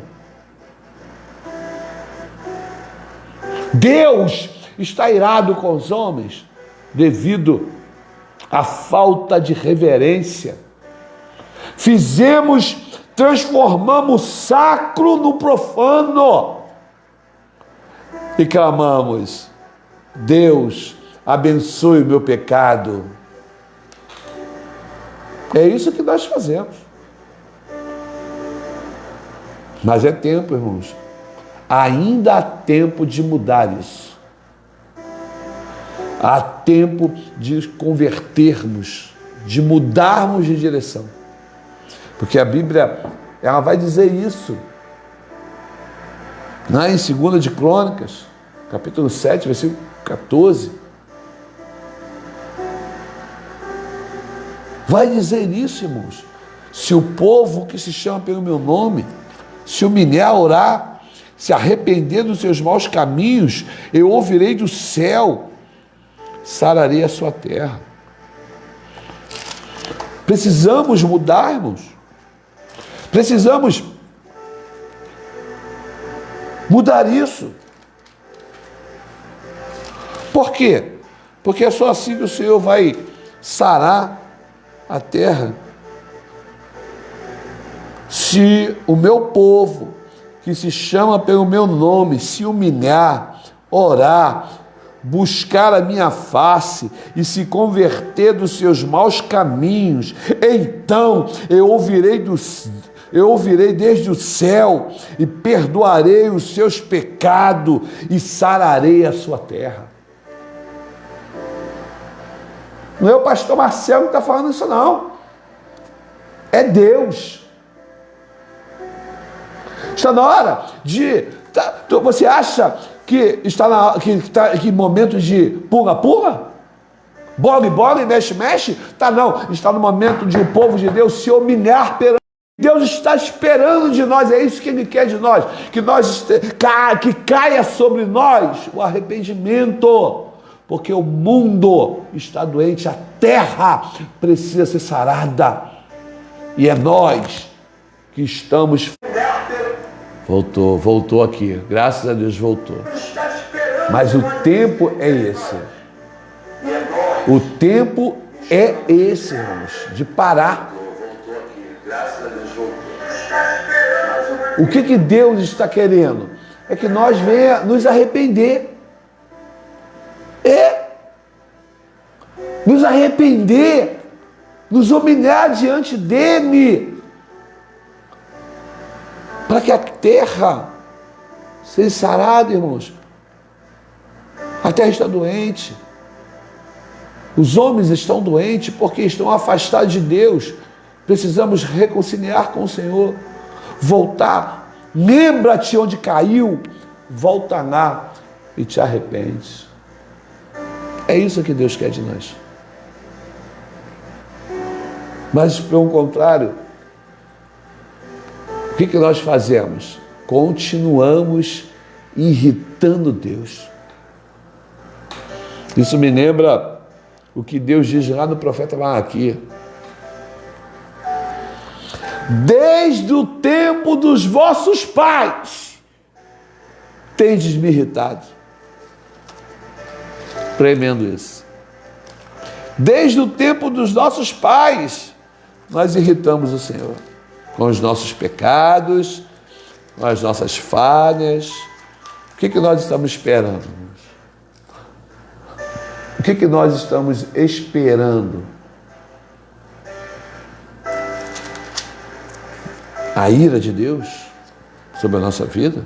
Deus está irado com os homens devido à falta de reverência. Transformamos o sacro no profano e clamamos: Deus, abençoe o meu pecado. É isso que nós fazemos. Mas é tempo, irmãos. Ainda há tempo de mudar isso. Há tempo de convertermos, de mudarmos de direção. Porque a Bíblia, ela vai dizer isso. Lá em 2 de Crônicas, capítulo 7, versículo 14. Vai dizer isso, irmãos. Se o povo que se chama pelo meu nome se humilhar, orar, se arrepender dos seus maus caminhos, eu ouvirei do céu, sararei a sua terra. Precisamos mudar, irmãos. Precisamos mudar isso. Por quê? Porque é só assim que o Senhor vai sarar a terra. Se o meu povo, que se chama pelo meu nome, se humilhar, orar, buscar a minha face e se converter dos seus maus caminhos, então eu ouvirei desde o céu e perdoarei os seus pecados e sararei a sua terra. Não é o pastor Marcelo que está falando isso, não. É Deus. Está na hora de... Você acha que está que momento de pula-pula? Bola-bola e mexe-mexe? Tá, não. Está no momento de o povo de Deus se humilhar perante. Deus está esperando de nós, é isso que Ele quer de nós, que caia sobre nós o arrependimento, porque o mundo está doente, a terra precisa ser sarada, e é nós que estamos... Voltou aqui, graças a Deus voltou. Mas o tempo é esse. O tempo é esse, irmãos, de parar. O que Deus está querendo? É que nós venha nos arrepender. Nos arrepender, nos humilhar diante dEle, para que a terra seja sarada, irmãos. A terra está doente. Os homens estão doentes porque estão afastados de Deus. Precisamos reconciliar com o Senhor. Voltar. Lembra-te onde caiu. Volta lá e te arrepende. É isso que Deus quer de nós. Mas, pelo contrário, o que nós fazemos? Continuamos irritando Deus. Isso me lembra o que Deus diz lá no profeta Malaquias. Desde o tempo dos vossos pais, tendes me irritado. Tremendo isso. Desde o tempo dos nossos pais, nós irritamos o Senhor com os nossos pecados, com as nossas falhas. O que nós estamos esperando? O que nós estamos esperando? A ira de Deus sobre a nossa vida?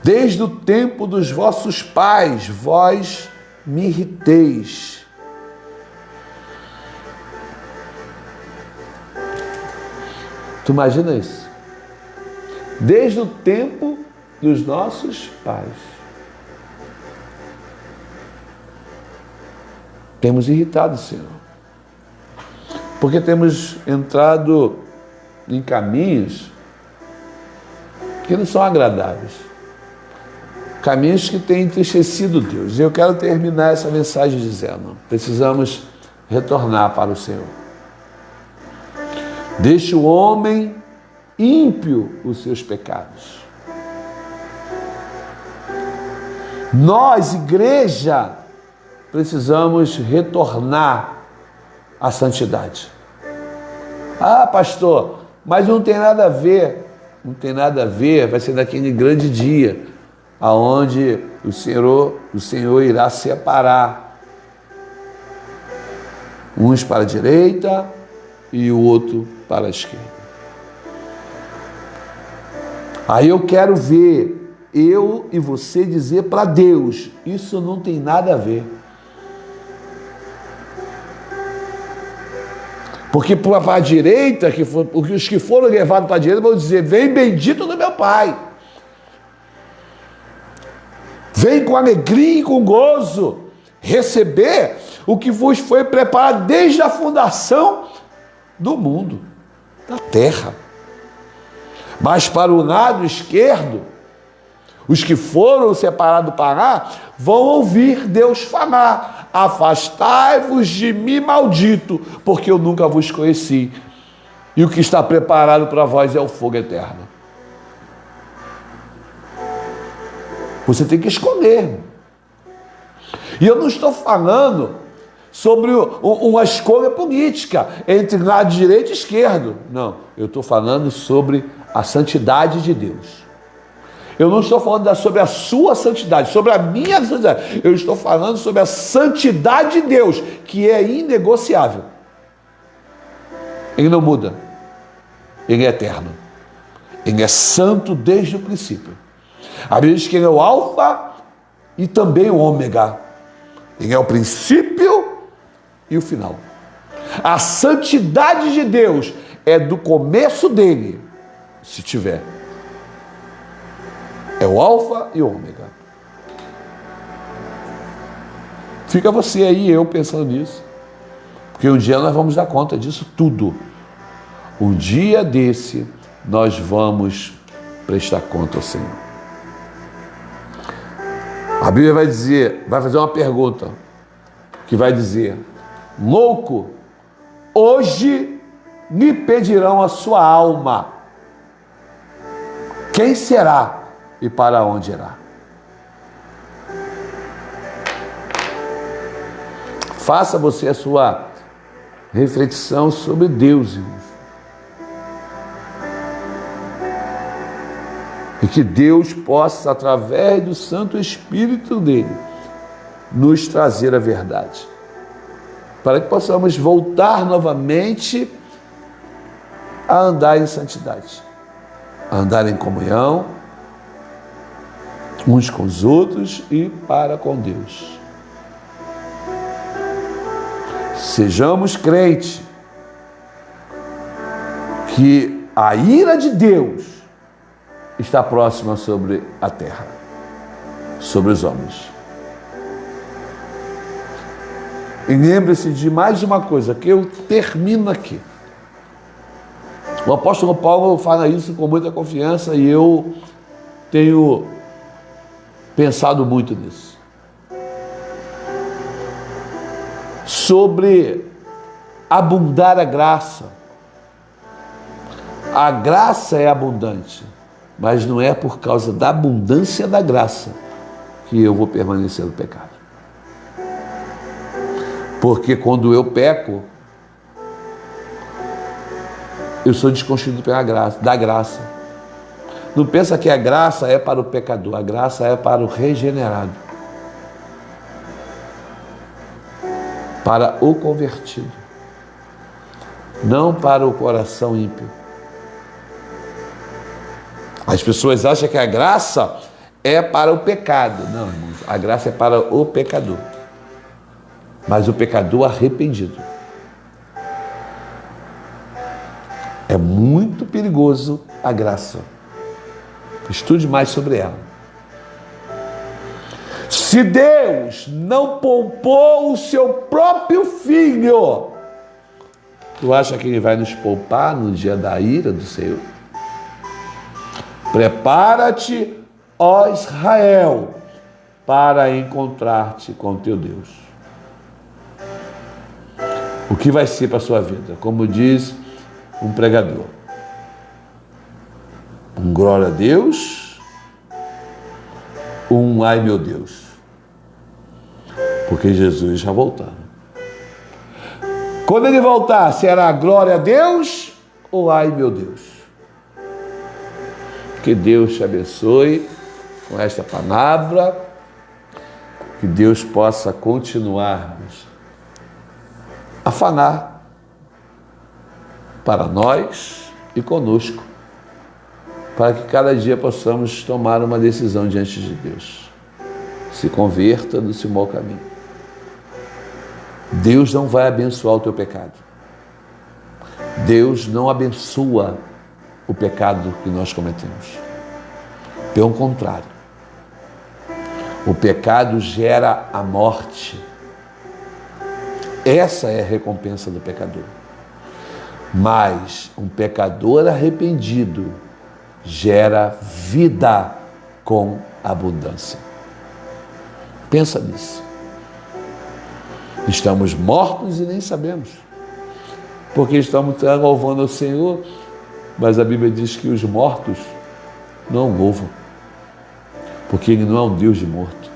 Desde o tempo dos vossos pais, vós me irriteis. Tu imagina isso? Desde o tempo dos nossos pais. Temos irritado o Senhor. Porque temos entrado em caminhos que não são agradáveis. Caminhos que têm entristecido Deus. E eu quero terminar essa mensagem dizendo: precisamos retornar para o Senhor. Deixe o homem ímpio os seus pecados. Nós, igreja, precisamos retornar à santidade. Ah, pastor, mas não tem nada a ver. Não tem nada a ver, vai ser naquele grande dia, aonde o Senhor irá separar uns para a direita e o outro para a esquerda. Aí eu quero ver eu e você dizer para Deus: isso não tem nada a ver. Porque para a direita, porque os que foram levados para a direita vão dizer: vem bendito do meu Pai. Vem com alegria e com gozo receber o que vos foi preparado desde a fundação do mundo, da terra. Mas para o lado esquerdo, os que foram separados para lá vão ouvir Deus falar: afastai-vos de mim, maldito, porque eu nunca vos conheci. E o que está preparado para vós é o fogo eterno. Você tem que escolher. E eu não estou falando sobre uma escolha política entre lado direito e esquerdo. Não, eu estou falando sobre a santidade de Deus. Eu não estou falando sobre a sua santidade, sobre a minha santidade. Eu estou falando sobre a santidade de Deus, que é inegociável. Ele não muda. Ele é eterno. Ele é santo desde o princípio. A Bíblia diz que ele é o alfa e também o ômega. Ele é o princípio e o final. A santidade de Deus é do começo dele, se tiver. É o alfa e o ômega. Fica você aí e eu pensando nisso. Porque um dia nós vamos dar conta disso tudo. Um dia desse nós vamos prestar conta ao Senhor. A Bíblia vai dizer, vai fazer uma pergunta, que vai dizer: louco, hoje me pedirão a sua alma. Quem será e para onde irá? Faça você a sua reflexão sobre Deus, irmãos. E que Deus possa, através do Santo Espírito dele, nos trazer a verdade. Para que possamos voltar novamente a andar em santidade. A andar em comunhão, uns com os outros e para com Deus. Sejamos crentes que a ira de Deus está próxima sobre a terra, sobre os homens. E lembre-se de mais uma coisa, que eu termino aqui. O apóstolo Paulo fala isso com muita confiança e eu tenho pensado muito nisso. Sobre abundar a graça. A graça é abundante, mas não é por causa da abundância da graça que eu vou permanecer no pecado. Porque quando eu peco, eu sou desconstruído pela graça, da graça. Não pensa que a graça é para o pecador, a graça é para o regenerado, para o convertido, não para o coração ímpio. As pessoas acham que a graça é para o pecado. Não, irmãos, a graça é para o pecador, mas o pecador arrependido. É muito perigoso a graça. Estude mais sobre ela. Se Deus não poupou o seu próprio filho, tu acha que ele vai nos poupar no dia da ira do Senhor? Prepara-te, ó Israel, para encontrar-te com teu Deus. O que vai ser para a sua vida? Como diz um pregador, um glória a Deus, um ai meu Deus, porque Jesus já voltou. Quando ele voltar, será glória a Deus ou ai meu Deus? Que Deus te abençoe com esta palavra, que Deus possa continuarmos a falar para nós e conosco, para que cada dia possamos tomar uma decisão diante de Deus. Se converta no seu mau caminho. Deus não vai abençoar o teu pecado. Deus não abençoa o pecado que nós cometemos. Pelo contrário, o pecado gera a morte. Essa é a recompensa do pecador. Mas um pecador arrependido gera vida com abundância. Pensa nisso. Estamos mortos e nem sabemos, porque estamos louvando ao Senhor, mas a Bíblia diz que os mortos não louvam, porque Ele não é um Deus de morto.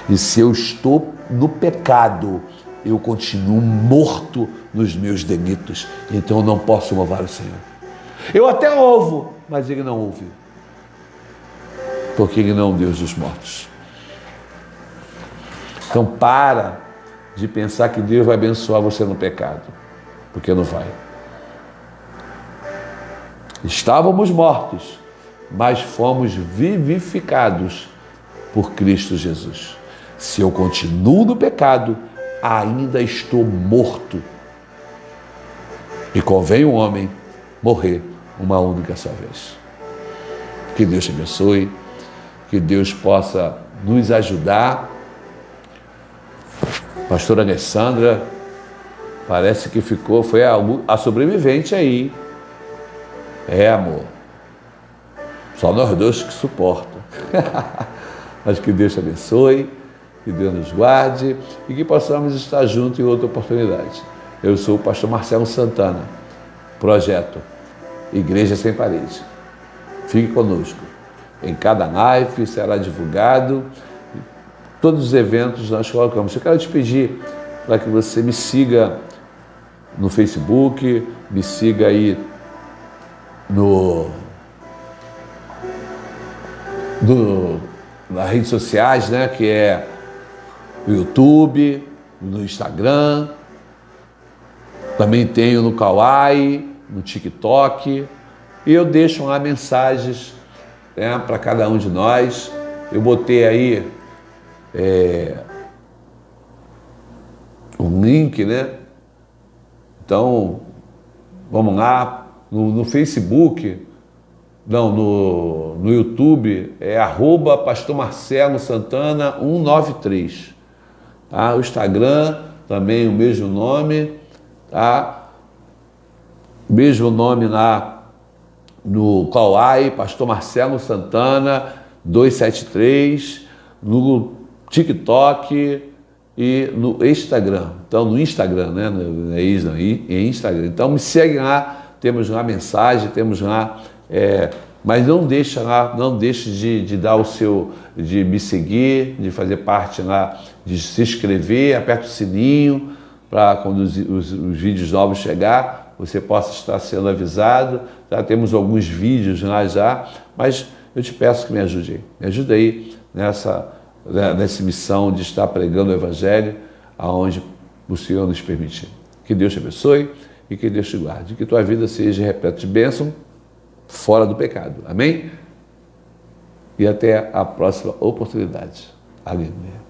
E se eu estou no pecado, eu continuo morto nos meus delitos, então eu não posso louvar o Senhor. Eu até louvo, mas Ele não ouve, porque Ele não é um Deus dos mortos. Então para de pensar que Deus vai abençoar você no pecado, porque não vai. Estávamos mortos, mas fomos vivificados por Cristo Jesus. Se eu continuo no pecado, ainda estou morto. E convém o homem morrer uma única só vez. Que Deus te abençoe, que Deus possa nos ajudar. Pastora Alessandra, parece que foi a sobrevivente aí. É, amor. Só nós dois que suportam. Mas que Deus te abençoe, que Deus nos guarde e que possamos estar juntos em outra oportunidade. Eu sou o pastor Marcelo Santana, projeto Igreja Sem Parede. Fique conosco. Em cada live será divulgado. Todos os eventos nós colocamos. Eu quero te pedir para que você me siga no Facebook, me siga aí nas redes sociais, né, que é o YouTube, no Instagram, também tenho no Kawaii, no TikTok, e eu deixo lá mensagens, né, para cada um de nós. Eu botei aí um link, né? Então, vamos lá, no Facebook, não, no YouTube, é @Pastor Marcelo Santana 193. Tá? O Instagram, também o mesmo nome, tá? mesmo nome lá no Kauai, Pastor Marcelo Santana 273, no TikTok e no Instagram. Então, no Instagram, né? Não é isso, não, é Instagram. Então, me segue lá, temos lá mensagem, temos lá... mas não deixa lá, não deixe de dar o seu, de me seguir, de fazer parte lá, de se inscrever, aperta o sininho para quando os vídeos novos chegar, você possa estar sendo avisado. Já temos alguns vídeos lá já, mas eu te peço que me ajude aí nessa missão de estar pregando o Evangelho aonde o Senhor nos permitir. Que Deus te abençoe e que Deus te guarde, que tua vida seja repleta de bênção, fora do pecado. Amém? E até a próxima oportunidade. Aleluia.